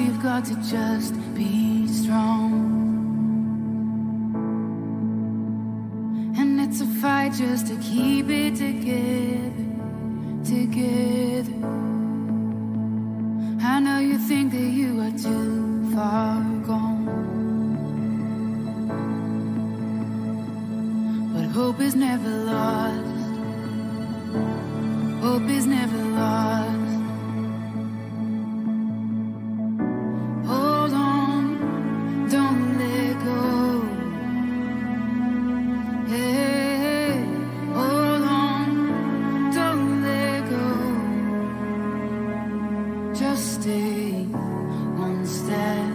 you've got to just be strong. And it's a fight just to keep it together, together. I know you think that you are too far gone, but hope is never lost. Hope is never lost. Hold on, don't let go. Hey, hold on, don't let go. Just stay one step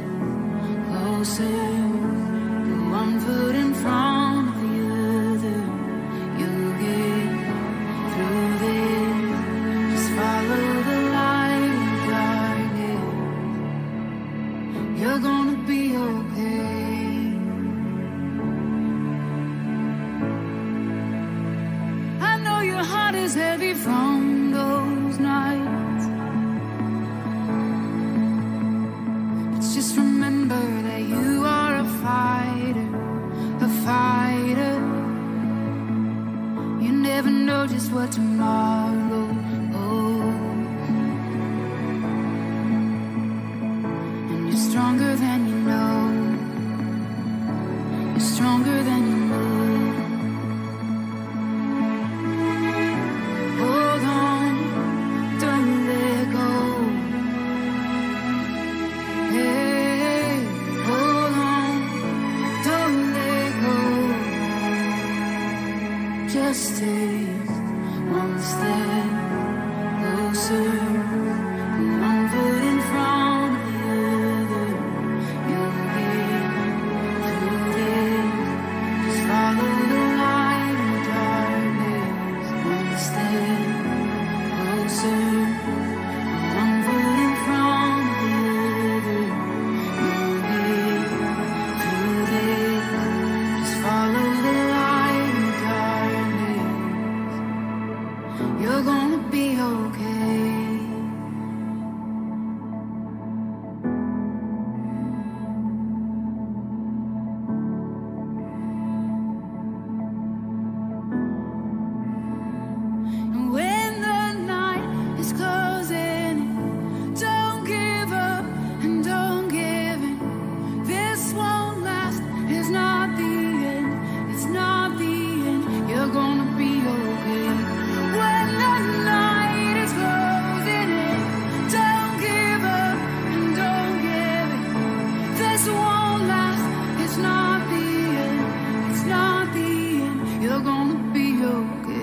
closer, put one foot in front of the other. You'll get through this. Just follow the light in the darkness. You're gonna be okay. I know your heart is heavy from those nights, but just remember that you are a fighter, a fighter. You never know just what tomorrow holds, and you're stronger than you know. You're stronger than you know. Hold on, don't let go. Hey, hold on, don't let go. Just stay one step closer, one foot in front of the other. You'll get through this. Just follow the light in the darkness. One step closer, one foot in front of the other. You'll get through this. Just follow the light in the darkness. You're gonna be okay. And when the night is closing, don't give up and don't give in. This won't last. It's not the end. It's not the end. You're gonna be okay. When the night is closing in, don't give up and don't give in. This won't last. It's not the end. It's not the end. You're gonna be okay.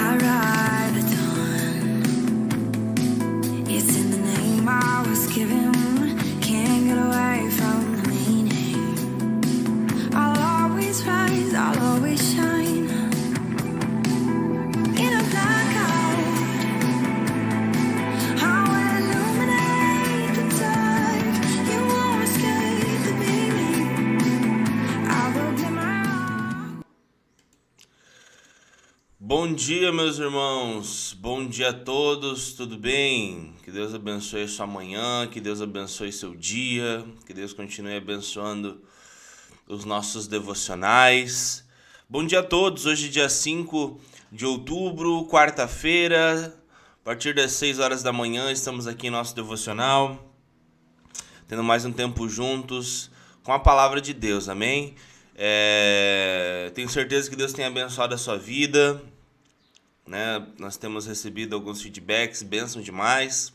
I ride the dawn. It's in the name I was given. Can't get away from the meaning. I'll always rise, I'll always shine. In a blackout, I will illuminate the dark. You won't escape the beaming. I will glimmer out. Bom dia, meus irmãos. Bom dia a todos. Tudo bem? Que Deus abençoe sua manhã, que Deus abençoe seu dia, que Deus continue abençoando os nossos devocionais. Bom dia a todos. Hoje, dia 5 de outubro, quarta-feira, a partir das 6 horas da manhã, estamos aqui em nosso devocional, tendo mais um tempo juntos com a palavra de Deus, amém? Tenho certeza que Deus tem abençoado a sua vida, né? Nós temos recebido alguns feedbacks, bênção demais.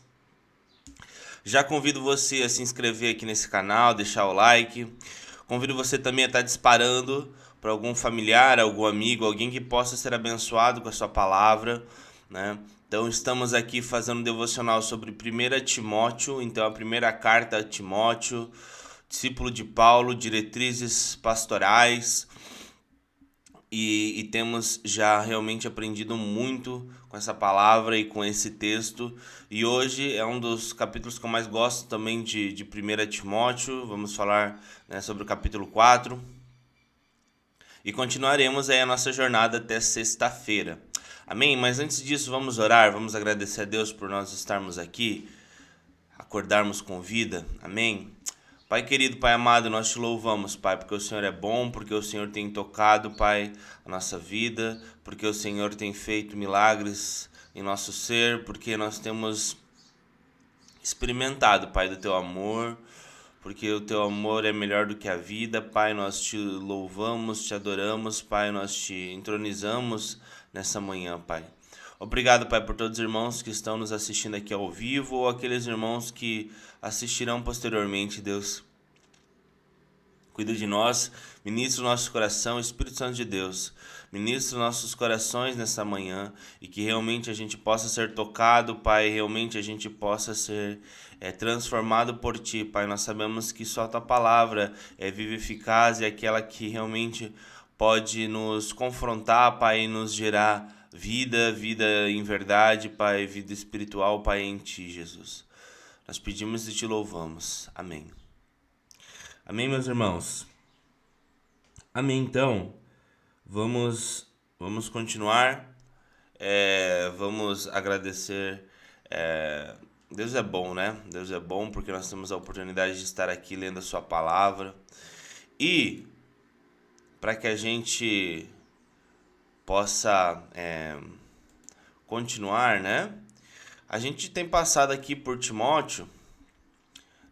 Já convido você a se inscrever aqui nesse canal, deixar o like. Convido você também a estar disparando para algum familiar, algum amigo, alguém que possa ser abençoado com a sua palavra, né? Então estamos aqui fazendo um devocional sobre 1 Timóteo, então a primeira carta a Timóteo, discípulo de Paulo, diretrizes pastorais, e temos já realmente aprendido muito com essa palavra e com esse texto. E hoje é um dos capítulos que eu mais gosto também de 1 Timóteo. Vamos falar, né, sobre o capítulo 4. E continuaremos aí a nossa jornada até sexta-feira. Amém? Mas antes disso, vamos orar, vamos agradecer a Deus por nós estarmos aqui, acordarmos com vida. Amém? Pai querido, Pai amado, nós te louvamos, Pai, porque o Senhor é bom, porque o Senhor tem tocado, Pai, a nossa vida, porque o Senhor tem feito milagres em nosso ser, porque nós temos experimentado, Pai, do Teu amor, porque o Teu amor é melhor do que a vida, Pai. Nós te louvamos, te adoramos, Pai, nós te entronizamos nessa manhã, Pai. Obrigado, Pai, por todos os irmãos que estão nos assistindo aqui ao vivo ou aqueles irmãos que assistirão posteriormente, Deus. Cuida de nós, ministra o nosso coração, Espírito Santo de Deus. Ministra nossos corações nessa manhã e que realmente a gente possa ser tocado, Pai, realmente a gente possa ser transformado por Ti, Pai. Nós sabemos que só Tua palavra é viva e eficaz e aquela que realmente pode nos confrontar, Pai, e nos gerar vida em verdade, Pai, vida espiritual, Pai, em Ti, Jesus. Nós pedimos e Te louvamos. Amém. Amém, meus irmãos? Amém, então. Vamos continuar. Vamos agradecer. Deus é bom, né? Deus é bom porque nós temos a oportunidade de estar aqui lendo a Sua palavra. E para que a gente possa continuar, né? A gente tem passado aqui por Timóteo,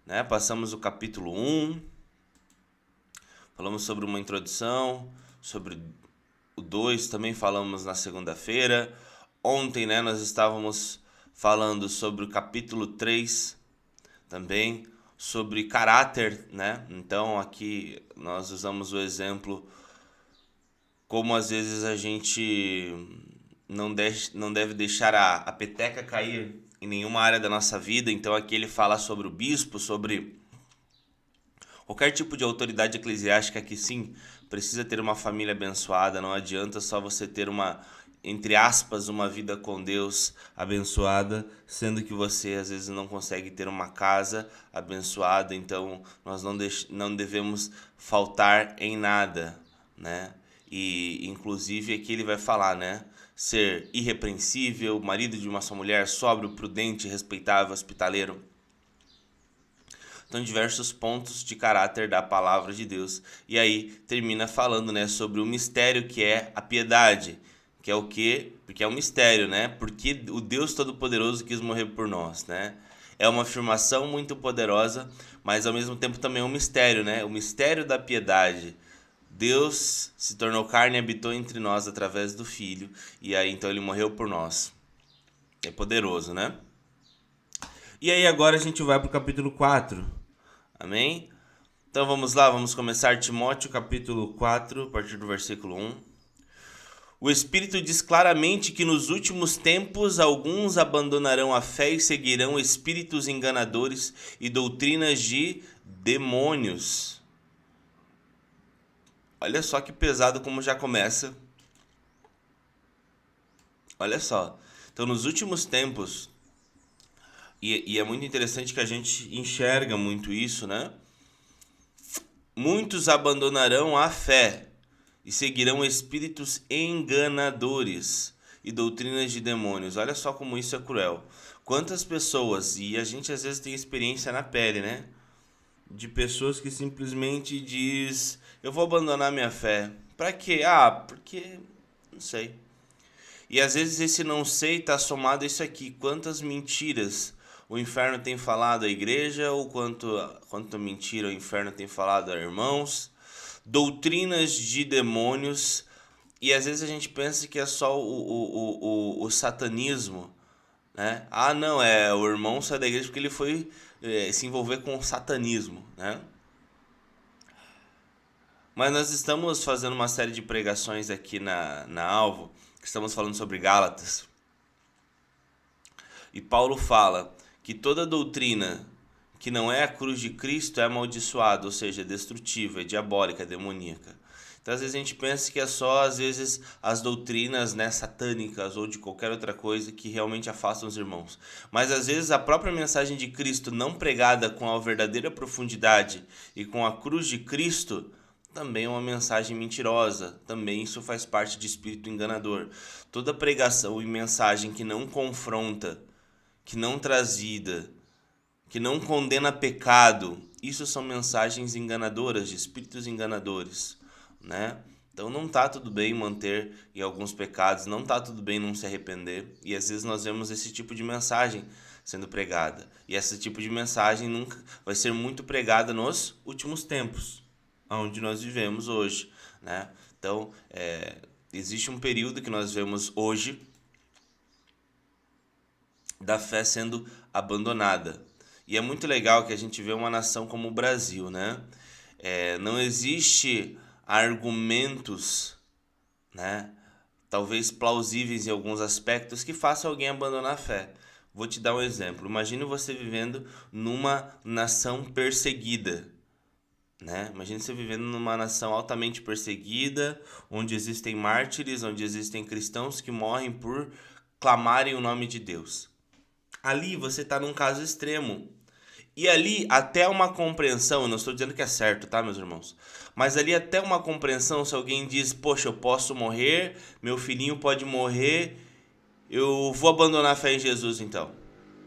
né? Passamos o capítulo 1, falamos sobre uma introdução, sobre o 2 também falamos na segunda-feira. Ontem, né, nós estávamos falando sobre o capítulo 3 também, sobre caráter, né? Então aqui nós usamos o exemplo como às vezes a gente não deve deixar a peteca cair em nenhuma área da nossa vida. Então aqui ele fala sobre o bispo, sobre qualquer tipo de autoridade eclesiástica que sim, precisa ter uma família abençoada. Não adianta só você ter uma, entre aspas, uma vida com Deus abençoada, sendo que você às vezes não consegue ter uma casa abençoada. Então nós não devemos faltar em nada, né? E inclusive aqui ele vai falar, né? Ser irrepreensível, marido de uma só mulher, sóbrio, prudente, respeitável, hospitaleiro. Então, diversos pontos de caráter da palavra de Deus. E aí termina falando, né, sobre o mistério que é a piedade. Que é o quê? Porque é um mistério, né? Porque o Deus Todo-Poderoso quis morrer por nós, né? É uma afirmação muito poderosa, mas ao mesmo tempo também é um mistério, né? O mistério da piedade. Deus se tornou carne e habitou entre nós através do Filho. E aí então ele morreu por nós. É poderoso, né? E aí agora a gente vai para o capítulo 4. Amém? Então vamos lá, vamos começar Timóteo capítulo 4, a partir do versículo 1. O Espírito diz claramente que nos últimos tempos alguns abandonarão a fé e seguirão espíritos enganadores e doutrinas de demônios. Olha só que pesado como já começa. Olha só. Então, nos últimos tempos, e é muito interessante que a gente enxerga muito isso, né? Muitos abandonarão a fé e seguirão espíritos enganadores e doutrinas de demônios. Olha só como isso é cruel. Quantas pessoas, e a gente às vezes tem experiência na pele, né? De pessoas que simplesmente diz, eu vou abandonar minha fé. Pra quê? Ah, porque não sei. E às vezes esse não sei está somado a isso aqui. Quantas mentiras o inferno tem falado à igreja, ou quanta mentira o inferno tem falado a irmãos, doutrinas de demônios, e às vezes a gente pensa que é só o satanismo, né? Ah, não, o irmão sai da igreja porque ele foi se envolver com o satanismo, né? Mas nós estamos fazendo uma série de pregações aqui na Alvo, que estamos falando sobre Gálatas. E Paulo fala que toda doutrina que não é a cruz de Cristo é amaldiçoada, ou seja, é destrutiva, é diabólica, é demoníaca. Então, às vezes a gente pensa que é só, às vezes, as doutrinas, né, satânicas ou de qualquer outra coisa que realmente afastam os irmãos. Mas, às vezes, a própria mensagem de Cristo não pregada com a verdadeira profundidade e com a cruz de Cristo também é uma mensagem mentirosa. Também isso faz parte de espírito enganador. Toda pregação e mensagem que não confronta, que não traz vida, que não condena pecado, isso são mensagens enganadoras, de espíritos enganadores, né? Então não tá tudo bem manter em alguns pecados, não tá tudo bem não se arrepender, e às vezes nós vemos esse tipo de mensagem sendo pregada, e esse tipo de mensagem nunca vai ser muito pregada nos últimos tempos, onde nós vivemos hoje, né? Então existe um período que nós vemos hoje da fé sendo abandonada. E é muito legal que a gente vê uma nação como o Brasil, né? Não existe argumentos, né, talvez plausíveis em alguns aspectos, que façam alguém abandonar a fé. Vou te dar um exemplo. Imagine você vivendo numa nação perseguida, né? Imagine você vivendo numa nação altamente perseguida, onde existem mártires, onde existem cristãos que morrem por clamarem o nome de Deus. Ali você está num caso extremo. E ali até uma compreensão, eu não estou dizendo que é certo, tá, meus irmãos? Mas ali até uma compreensão, se alguém diz, poxa, eu posso morrer, meu filhinho pode morrer, eu vou abandonar a fé em Jesus então.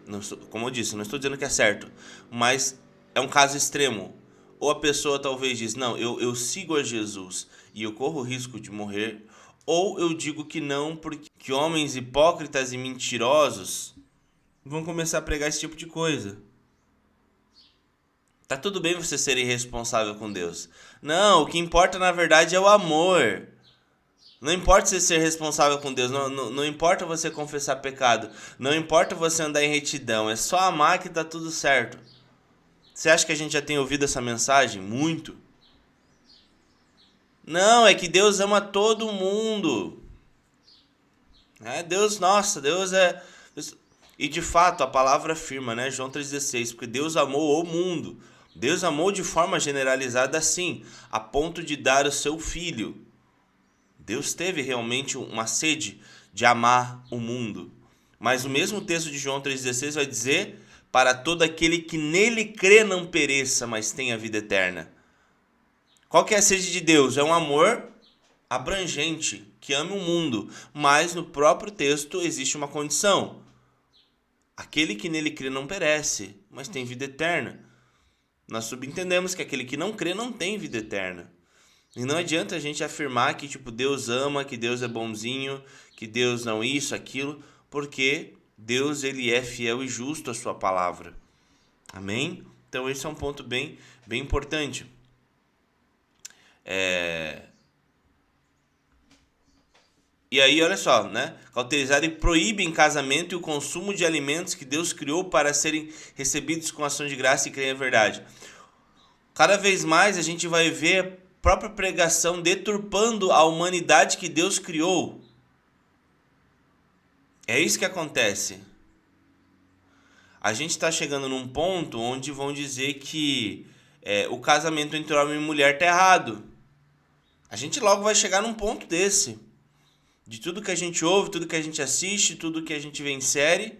Não estou, como eu disse, não estou dizendo que é certo, mas é um caso extremo. Ou a pessoa talvez diz, não, eu sigo a Jesus e eu corro o risco de morrer, ou eu digo que não, porque homens hipócritas e mentirosos vão começar a pregar esse tipo de coisa. Tá tudo bem você ser irresponsável com Deus. Não, o que importa na verdade é o amor. Não importa você ser responsável com Deus, não importa você confessar pecado, não importa você andar em retidão, é só amar que tá tudo certo. Você acha que a gente já tem ouvido essa mensagem? Muito. Não, é que Deus ama todo mundo. Deus, nossa, Deus é... E de fato a palavra afirma, né? João 3,16, porque Deus amou o mundo. Deus amou de forma generalizada assim, a ponto de dar o seu filho. Deus teve realmente uma sede de amar o mundo. Mas o mesmo texto de João 3,16 vai dizer, para todo aquele que nele crê não pereça, mas tenha vida eterna. Qual que é a sede de Deus? É um amor abrangente, que ama o mundo. Mas no próprio texto existe uma condição. Aquele que nele crê não perece, mas tem vida eterna. Nós subentendemos que aquele que não crê não tem vida eterna. E não adianta a gente afirmar que Deus ama, que Deus é bonzinho, que Deus não isso, aquilo, porque Deus ele é fiel e justo à sua palavra. Amém? Então esse é um ponto bem importante. E aí, olha só, né? Cauterizar e proíbe em casamento e o consumo de alimentos que Deus criou para serem recebidos com ação de graça e crer em verdade. Cada vez mais a gente vai ver a própria pregação deturpando a humanidade que Deus criou. É isso que acontece. A gente está chegando num ponto onde vão dizer que o casamento entre homem e mulher está errado. A gente logo vai chegar num ponto desse. De tudo que a gente ouve, tudo que a gente assiste, tudo que a gente vê em série,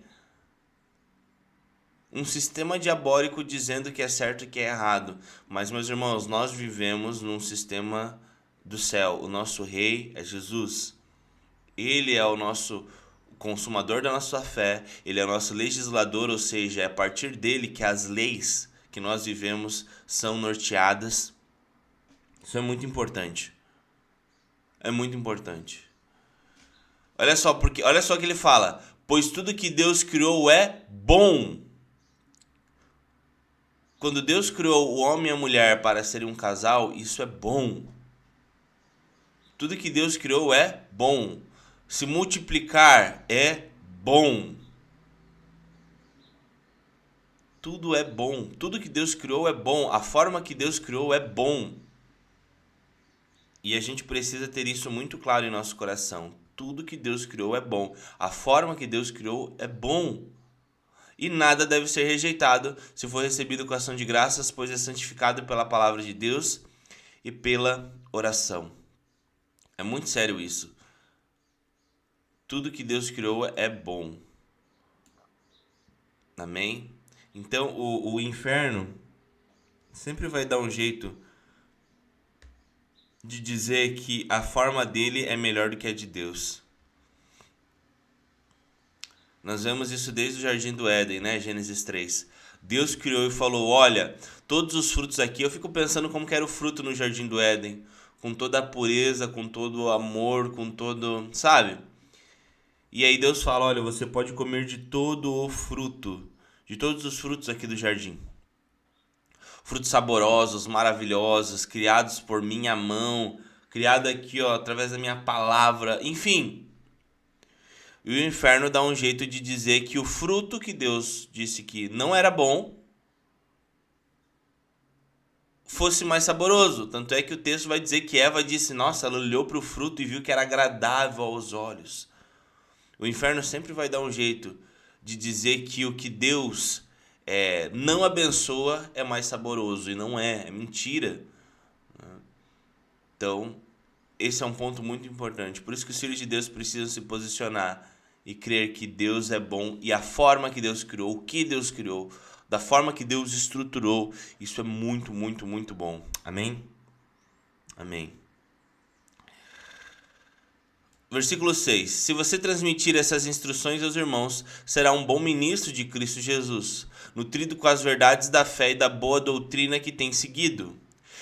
um sistema diabólico dizendo que é certo e que é errado. Mas, meus irmãos, nós vivemos num sistema do céu. O nosso rei é Jesus. Ele é o nosso consumador da nossa fé. Ele é o nosso legislador, ou seja, é a partir dele que as leis que nós vivemos são norteadas. Isso é muito importante. É muito importante. Olha só o que ele fala. Pois tudo que Deus criou é bom. Quando Deus criou o homem e a mulher para serem um casal, isso é bom. Tudo que Deus criou é bom. Se multiplicar é bom. Tudo é bom. Tudo que Deus criou é bom. A forma que Deus criou é bom. E a gente precisa ter isso muito claro em nosso coração. Tudo que Deus criou é bom. A forma que Deus criou é bom. E nada deve ser rejeitado se for recebido com ação de graças, pois é santificado pela palavra de Deus e pela oração. É muito sério isso. Tudo que Deus criou é bom. Amém? Então o inferno sempre vai dar um jeito de dizer que a forma dele é melhor do que a de Deus. Nós vemos isso desde o Jardim do Éden, né? Gênesis 3. Deus criou e falou, olha, todos os frutos aqui, eu fico pensando como que era o fruto no Jardim do Éden, com toda a pureza, com todo o amor, com todo, sabe? E aí Deus fala, olha, você pode comer de todo o fruto, de todos os frutos aqui do jardim. Frutos saborosos, maravilhosos, criados por minha mão, criado aqui, ó, através da minha palavra, enfim. E o inferno dá um jeito de dizer que o fruto que Deus disse que não era bom fosse mais saboroso. Tanto é que o texto vai dizer que Eva disse, nossa, ela olhou para o fruto e viu que era agradável aos olhos. O inferno sempre vai dar um jeito de dizer que o que Deus não abençoa é mais saboroso. E não é mentira. Então, esse é um ponto muito importante. Por isso que os filhos de Deus precisam se posicionar e crer que Deus é bom e a forma que Deus criou, o que Deus criou, da forma que Deus estruturou, isso é muito, muito, muito bom. Amém? Amém. Versículo 6. Se você transmitir essas instruções aos irmãos, será um bom ministro de Cristo Jesus, nutrido com as verdades da fé e da boa doutrina que tem seguido.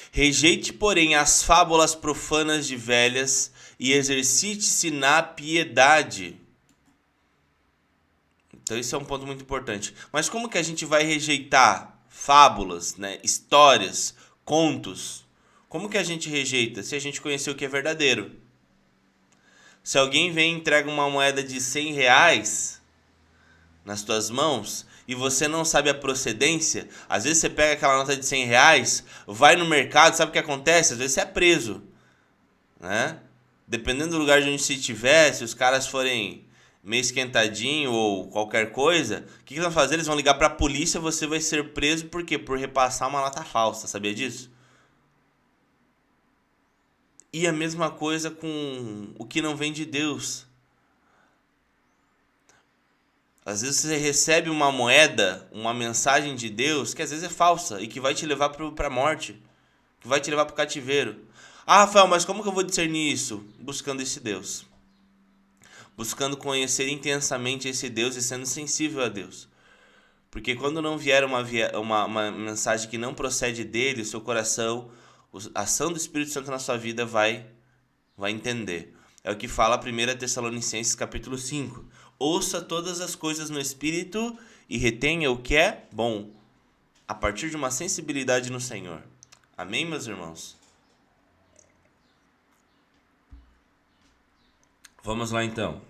Rejeite, porém, as fábulas profanas de velhas e exercite-se na piedade. Então esse é um ponto muito importante. Mas como que a gente vai rejeitar fábulas, né? Histórias, contos? Como que a gente rejeita se a gente conhecer o que é verdadeiro? Se alguém vem e entrega uma moeda de 100 reais nas tuas mãos e você não sabe a procedência, às vezes você pega aquela nota de 100 reais, vai no mercado, sabe o que acontece? Às vezes você é preso, né? Dependendo do lugar de onde você estiver, se os caras forem meio esquentadinho ou qualquer coisa, o que eles vão fazer? Eles vão ligar pra polícia, você vai ser preso, por quê? Por repassar uma nota falsa, sabia disso? E a mesma coisa com o que não vem de Deus. Às vezes você recebe uma moeda, uma mensagem de Deus, que às vezes é falsa e que vai te levar para a morte, que vai te levar para o cativeiro. Ah, Rafael, mas como que eu vou discernir isso? Buscando esse Deus. Buscando conhecer intensamente esse Deus e sendo sensível a Deus. Porque quando não vier uma mensagem que não procede dele, o seu coração, a ação do Espírito Santo na sua vida vai entender. É o que fala 1 Tessalonicenses capítulo 5. Ouça todas as coisas no Espírito e retenha o que é bom, a partir de uma sensibilidade no Senhor. Amém, meus irmãos? Vamos lá então.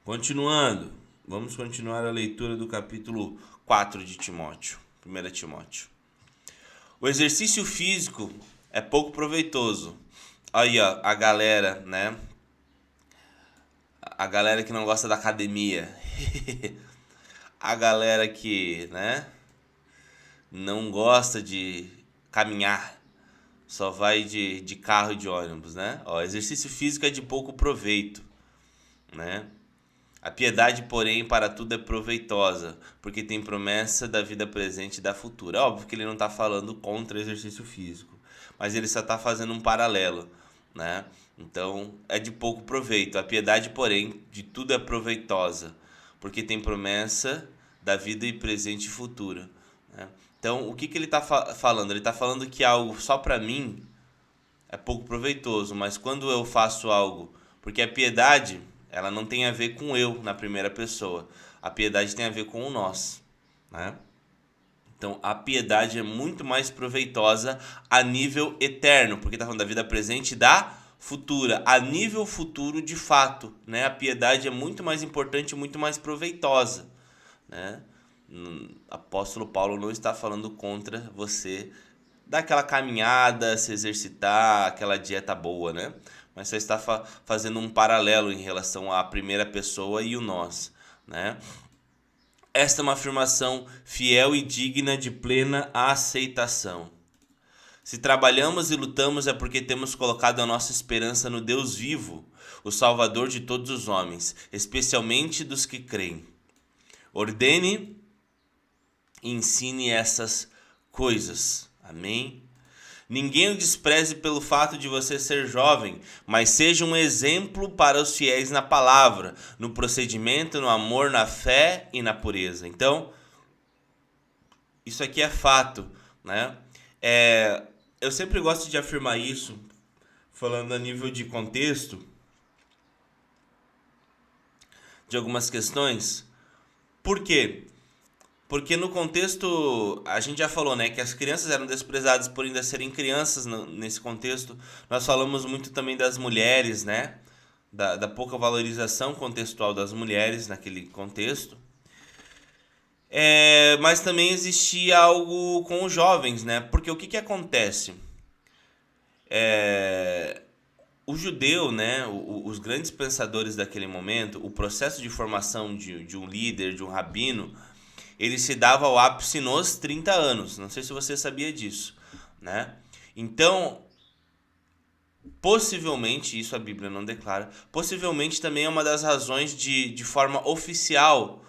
Continuando. Vamos continuar a leitura do capítulo 4 de Timóteo. 1 Timóteo. O exercício físico é pouco proveitoso. Aí, ó, a galera, né? A galera que não gosta da academia. A galera que, né? Não gosta de caminhar. Só vai de carro e de ônibus, né? Ó, exercício físico é de pouco proveito, né? A piedade, porém, para tudo é proveitosa, porque tem promessa da vida presente e da futura. Óbvio que ele não está falando contra o exercício físico, mas ele só está fazendo um paralelo, né? Então, é de pouco proveito. A piedade, porém, de tudo é proveitosa, porque tem promessa da vida presente e futura, né? Então, o que ele está falando? Ele está falando que algo só para mim é pouco proveitoso, mas quando eu faço algo Porque a piedade, ela não tem a ver com eu na primeira pessoa. A piedade tem a ver com o nós, né? Então, a piedade é muito mais proveitosa a nível eterno, porque está falando da vida presente e da futura. A nível futuro, de fato, né? A piedade é muito mais importante e muito mais proveitosa, né? Apóstolo Paulo não está falando contra você dar aquela caminhada, se exercitar, aquela dieta boa, né? Mas só está fazendo um paralelo em relação à primeira pessoa e o nós, né? Esta é uma afirmação fiel e digna de plena aceitação. Se trabalhamos e lutamos é porque temos colocado a nossa esperança no Deus vivo, o Salvador de todos os homens, especialmente dos que creem. Ordene e ensine essas coisas. Amém? Ninguém o despreze pelo fato de você ser jovem, mas seja um exemplo para os fiéis na palavra, no procedimento, no amor, na fé e na pureza. Então, isso aqui é fato, né? Eu sempre gosto de afirmar isso, falando a nível de contexto, de algumas questões. Por quê? Porque no contexto, a gente já falou, né, que as crianças eram desprezadas por ainda serem crianças nesse contexto. Nós falamos muito também das mulheres, né, da pouca valorização contextual das mulheres naquele contexto. Mas também existia algo com os jovens, né, porque o que acontece? O judeu, né, os grandes pensadores daquele momento, o processo de formação de um líder, de um rabino, ele se dava ao ápice nos 30 anos. Não sei se você sabia disso, né? Então, possivelmente, isso a Bíblia não declara, possivelmente também é uma das razões de forma oficial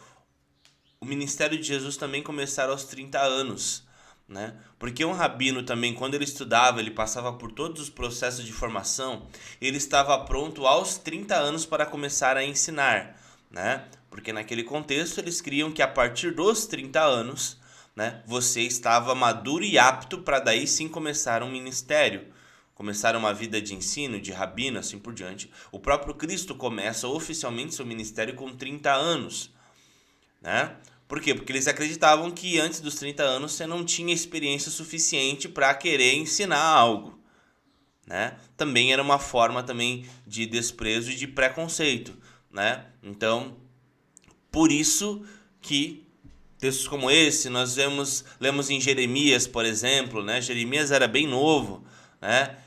o ministério de Jesus também começar aos 30 anos, né? Porque um rabino também, quando ele estudava, ele passava por todos os processos de formação, ele estava pronto aos 30 anos para começar a ensinar, né? Porque naquele contexto eles criam que a partir dos 30 anos, né, você estava maduro e apto para daí sim começar um ministério, começar uma vida de ensino, de rabino, assim por diante. O próprio Cristo começa oficialmente seu ministério com 30 anos, né? Por quê? Porque eles acreditavam que antes dos 30 anos você não tinha experiência suficiente para querer ensinar algo, né? Também era uma forma também de desprezo e de preconceito, né? Então, por isso que textos como esse nós lemos em Jeremias, por exemplo, né? Jeremias era bem novo, né?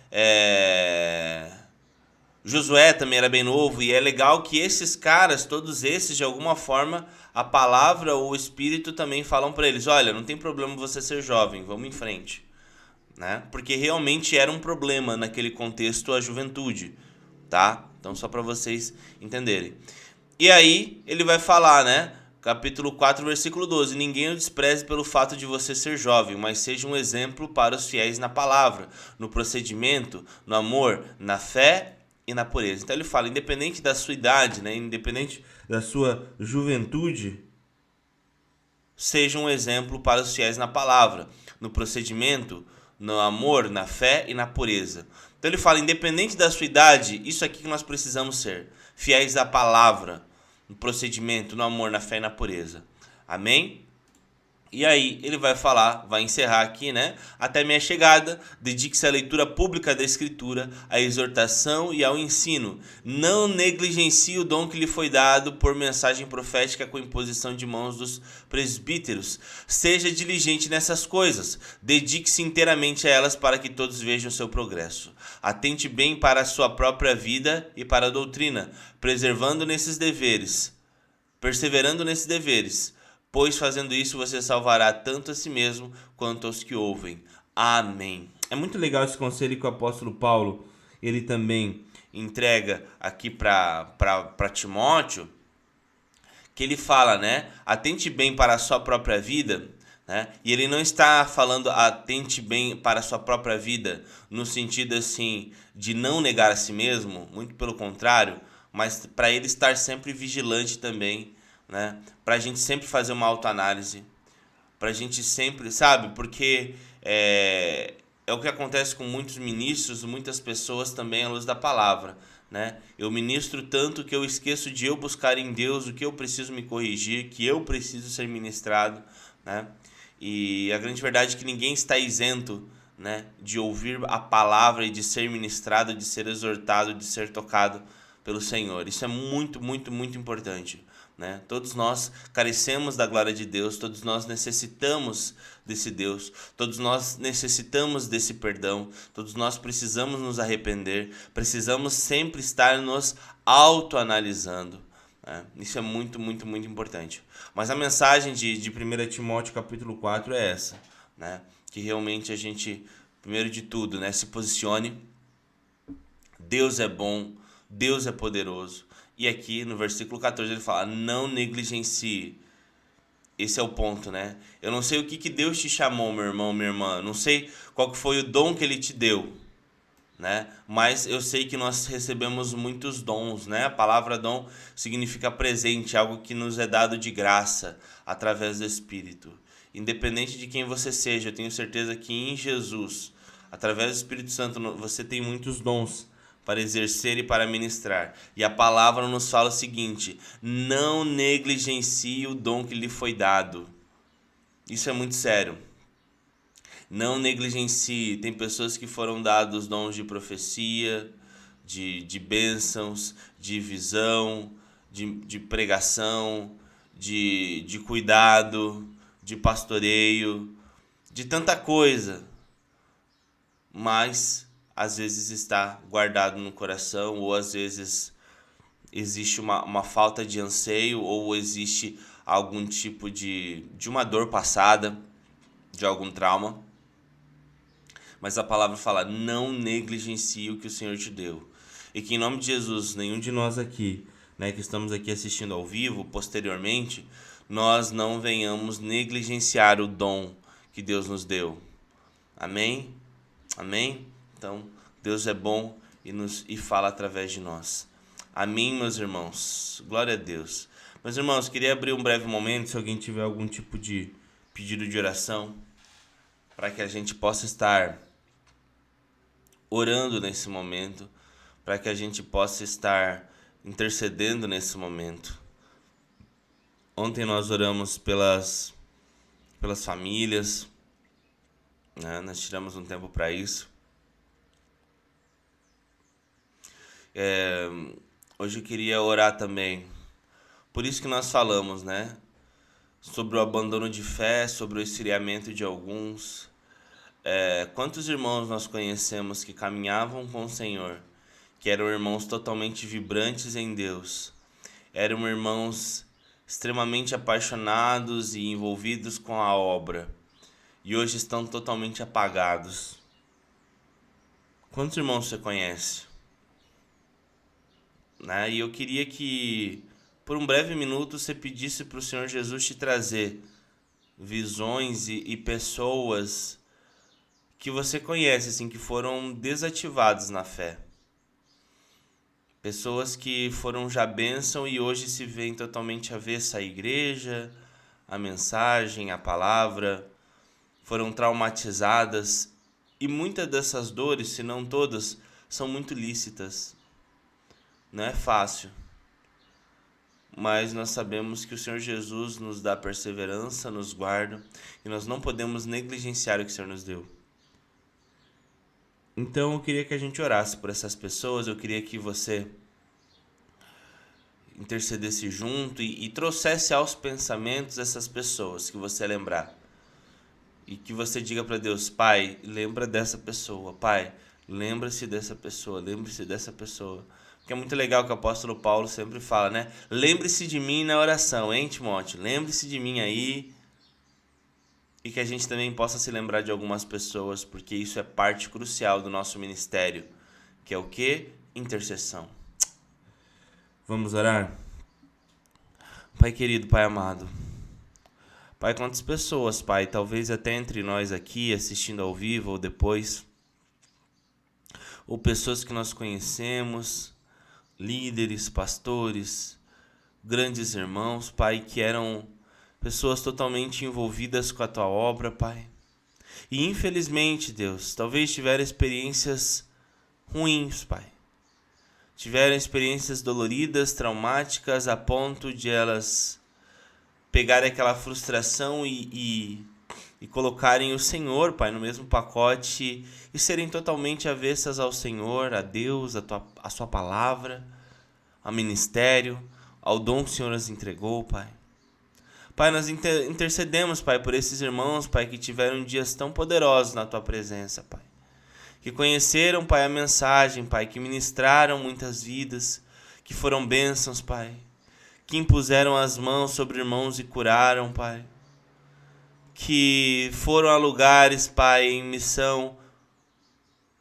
Josué também era bem novo, e é legal que esses caras, todos esses, de alguma forma, a palavra ou o Espírito também falam para eles, olha, não tem problema você ser jovem, vamos em frente, né? Porque realmente era um problema naquele contexto a juventude, tá? Então só para vocês entenderem. E aí ele vai falar, né? Capítulo 4, versículo 12. Ninguém o despreze pelo fato de você ser jovem, mas seja um exemplo para os fiéis na palavra, no procedimento, no amor, na fé e na pureza. Então ele fala, independente da sua idade, né? Independente da sua juventude, seja um exemplo para os fiéis na palavra, no procedimento, no amor, na fé e na pureza. Então ele fala, independente da sua idade, isso aqui que nós precisamos ser, fiéis à palavra, no procedimento, no amor, na fé e na pureza. Amém? E aí ele vai falar, vai encerrar aqui, né? Até minha chegada, dedique-se à leitura pública da Escritura, à exortação e ao ensino. Não negligencie o dom que lhe foi dado por mensagem profética com imposição de mãos dos presbíteros. Seja diligente nessas coisas. Dedique-se inteiramente a elas para que todos vejam seu progresso. Atente bem para a sua própria vida e para a doutrina, perseverando nesses deveres, pois fazendo isso você salvará tanto a si mesmo quanto aos que ouvem. Amém. É muito legal esse conselho que o apóstolo Paulo, ele também entrega aqui para Timóteo, que ele fala, né? Atente bem para a sua própria vida, né? E ele não está falando atente bem para a sua própria vida no sentido assim de não negar a si mesmo, muito pelo contrário, mas para ele estar sempre vigilante também, né? Pra gente sempre fazer uma autoanálise, pra gente sempre, sabe? Porque é o que acontece com muitos ministros, muitas pessoas também à luz da palavra, né? Eu ministro tanto que eu esqueço de eu buscar em Deus o que eu preciso me corrigir, que eu preciso ser ministrado, né? E a grande verdade é que ninguém está isento, né, de ouvir a palavra e de ser ministrado, de ser exortado, de ser tocado pelo Senhor. Isso é muito, muito, muito importante, né? Todos nós carecemos da glória de Deus, todos nós necessitamos desse Deus, todos nós necessitamos desse perdão, todos nós precisamos nos arrepender, precisamos sempre estar nos autoanalisando. Isso é muito, muito, muito importante. Mas a mensagem de 1 Timóteo capítulo 4 é essa, né? Que realmente a gente, primeiro de tudo, né, se posicione. Deus é bom, Deus é poderoso. E aqui no versículo 14 ele fala, não negligencie. Esse é o ponto, né? Eu não sei o que Deus te chamou, meu irmão, minha irmã. Não sei qual que foi o dom que ele te deu, né? Mas eu sei que nós recebemos muitos dons, né? A palavra dom significa presente, algo que nos é dado de graça através do Espírito. Independente de quem você seja, eu tenho certeza que em Jesus, através do Espírito Santo, você tem muitos dons para exercer e para ministrar. E a palavra nos fala o seguinte, não negligencie o dom que lhe foi dado. Isso é muito sério. Não negligencie. Tem pessoas que foram dados dons de profecia, de bênçãos, de visão, de pregação, de cuidado, de pastoreio, de tanta coisa. Mas às vezes está guardado no coração, ou às vezes existe uma falta de anseio, ou existe algum tipo de uma dor passada, de algum trauma. Mas a palavra fala, não negligencie o que o Senhor te deu. E que em nome de Jesus, nenhum de nós aqui, né, que estamos aqui assistindo ao vivo, posteriormente, nós não venhamos negligenciar o dom que Deus nos deu. Amém? Amém? Então, Deus é bom e fala através de nós. Amém, meus irmãos. Glória a Deus. Meus irmãos, queria abrir um breve momento, se alguém tiver algum tipo de pedido de oração, para que a gente possa estar orando nesse momento, para que a gente possa estar intercedendo nesse momento. Ontem nós oramos pelas famílias, né? Nós tiramos um tempo para isso. Hoje eu queria orar também. Por isso que nós falamos, né? Sobre o abandono de fé, sobre o esfriamento de alguns. Quantos irmãos nós conhecemos que caminhavam com o Senhor, que eram irmãos totalmente vibrantes em Deus, eram irmãos extremamente apaixonados e envolvidos com a obra, e hoje estão totalmente apagados. Quantos irmãos você conhece? Né? E eu queria que, por um breve minuto, você pedisse para o Senhor Jesus te trazer visões e pessoas que você conhece, assim, que foram desativados na fé. Pessoas que foram já bênção e hoje se veem totalmente avessa à igreja, à mensagem, à palavra, foram traumatizadas. E muitas dessas dores, se não todas, são muito lícitas. Não é fácil. Mas nós sabemos que o Senhor Jesus nos dá perseverança, nos guarda, e nós não podemos negligenciar o que o Senhor nos deu. Então eu queria que a gente orasse por essas pessoas, eu queria que você intercedesse junto e trouxesse aos pensamentos essas pessoas que você lembrar. E que você diga para Deus, Pai, lembra dessa pessoa, Pai, lembra-se dessa pessoa, lembre-se dessa pessoa. Porque é muito legal que o apóstolo Paulo sempre fala, né? Lembre-se de mim na oração, hein, Timóteo? Lembre-se de mim aí. E que a gente também possa se lembrar de algumas pessoas, porque isso é parte crucial do nosso ministério, que é o quê? Intercessão. Vamos orar? Pai querido, Pai amado. Pai, quantas pessoas, Pai, talvez até entre nós aqui, assistindo ao vivo ou depois, ou pessoas que nós conhecemos, líderes, pastores, grandes irmãos, Pai, que eram pessoas totalmente envolvidas com a Tua obra, Pai. E infelizmente, Deus, talvez tiveram experiências ruins, Pai. tiveram experiências doloridas, traumáticas, a ponto de elas pegarem aquela frustração e colocarem o Senhor, Pai, no mesmo pacote e serem totalmente avessas ao Senhor, a Deus, a sua palavra, ao ministério, ao dom que o Senhor nos entregou, Pai. Pai, nós intercedemos, Pai, por esses irmãos, Pai, que tiveram dias tão poderosos na Tua presença, Pai. Que conheceram, Pai, a mensagem, Pai, que ministraram muitas vidas, que foram bênçãos, Pai. Que impuseram as mãos sobre irmãos e curaram, Pai. Que foram a lugares, Pai, em missão,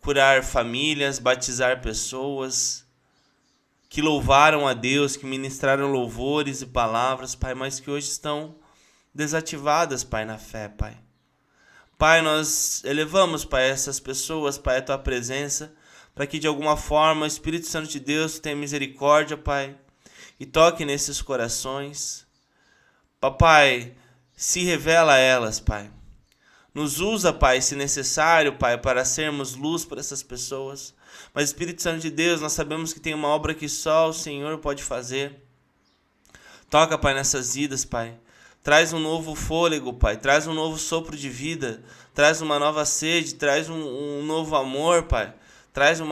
curar famílias, batizar pessoas, que louvaram a Deus, que ministraram louvores e palavras, Pai, mas que hoje estão desativadas, Pai, na fé, Pai. Pai, nós elevamos, Pai, essas pessoas, Pai, a Tua presença, para que de alguma forma o Espírito Santo de Deus tenha misericórdia, Pai, e toque nesses corações. Papai, se revela a elas, Pai. Nos usa, Pai, se necessário, Pai, para sermos luz para essas pessoas. Mas, Espírito Santo de Deus, nós sabemos que tem uma obra que só o Senhor pode fazer. Toca, Pai, nessas vidas, Pai. Traz um novo fôlego, Pai. Traz um novo sopro de vida. Traz uma nova sede. Traz um novo amor, Pai. Traz um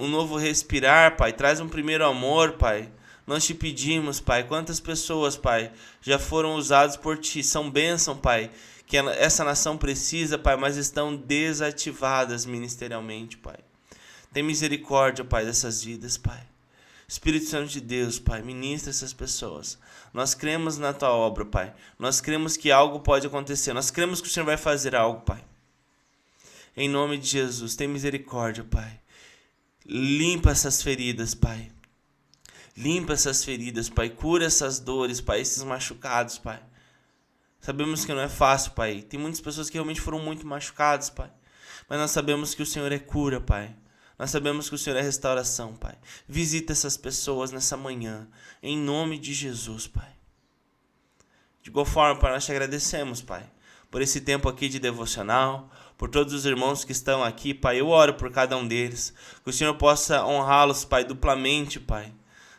novo respirar, Pai. Traz um primeiro amor, Pai. Nós te pedimos, Pai, quantas pessoas, Pai, já foram usadas por Ti. São bênção, Pai, que essa nação precisa, Pai, mas estão desativadas ministerialmente, Pai. Tem misericórdia, Pai, dessas vidas, Pai. Espírito Santo de Deus, Pai, ministra essas pessoas. Nós cremos na Tua obra, Pai. Nós cremos que algo pode acontecer. Nós cremos que o Senhor vai fazer algo, Pai. Em nome de Jesus, tem misericórdia, Pai. Limpa essas feridas, Pai. Limpa essas feridas, Pai. Cura essas dores, Pai. Esses machucados, Pai. Sabemos que não é fácil, Pai. Tem muitas pessoas que realmente foram muito machucadas, Pai. Mas nós sabemos que o Senhor é cura, Pai. Nós sabemos que o Senhor é restauração, Pai. Visita essas pessoas nessa manhã. Em nome de Jesus, Pai. De igual forma, Pai, nós te agradecemos, Pai. Por esse tempo aqui de devocional. Por todos os irmãos que estão aqui, Pai. Eu oro por cada um deles. Que o Senhor possa honrá-los, Pai, duplamente, Pai.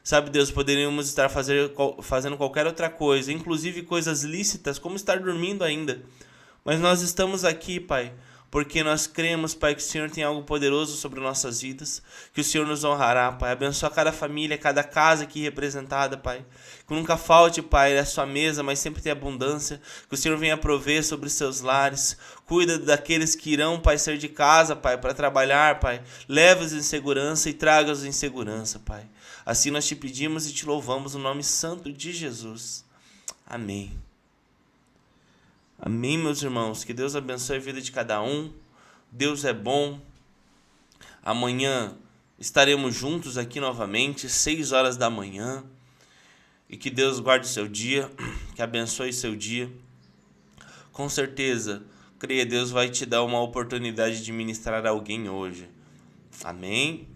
Sabe, Deus, poderíamos estar fazendo qualquer outra coisa, inclusive coisas lícitas, como estar dormindo ainda. Mas nós estamos aqui, Pai, porque nós cremos, Pai, que o Senhor tem algo poderoso sobre nossas vidas, que o Senhor nos honrará, Pai. Abençoa cada família, cada casa aqui representada, Pai. Que nunca falte, Pai, a sua mesa, mas sempre tenha abundância. Que o Senhor venha prover sobre os seus lares. Cuida daqueles que irão, Pai, sair de casa, Pai, para trabalhar, Pai. Leva-os em segurança e traga-os em segurança, Pai. Assim nós te pedimos e te louvamos no nome santo de Jesus. Amém. Amém, meus irmãos. Que Deus abençoe a vida de cada um. Deus é bom. Amanhã estaremos juntos aqui novamente, 6 horas da manhã. E que Deus guarde o seu dia, que abençoe o seu dia. Com certeza, creia, Deus vai te dar uma oportunidade de ministrar a alguém hoje. Amém.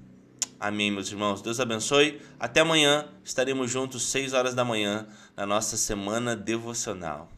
Amém, meus irmãos. Deus abençoe. Até amanhã. Estaremos juntos 6 horas da manhã na nossa semana devocional.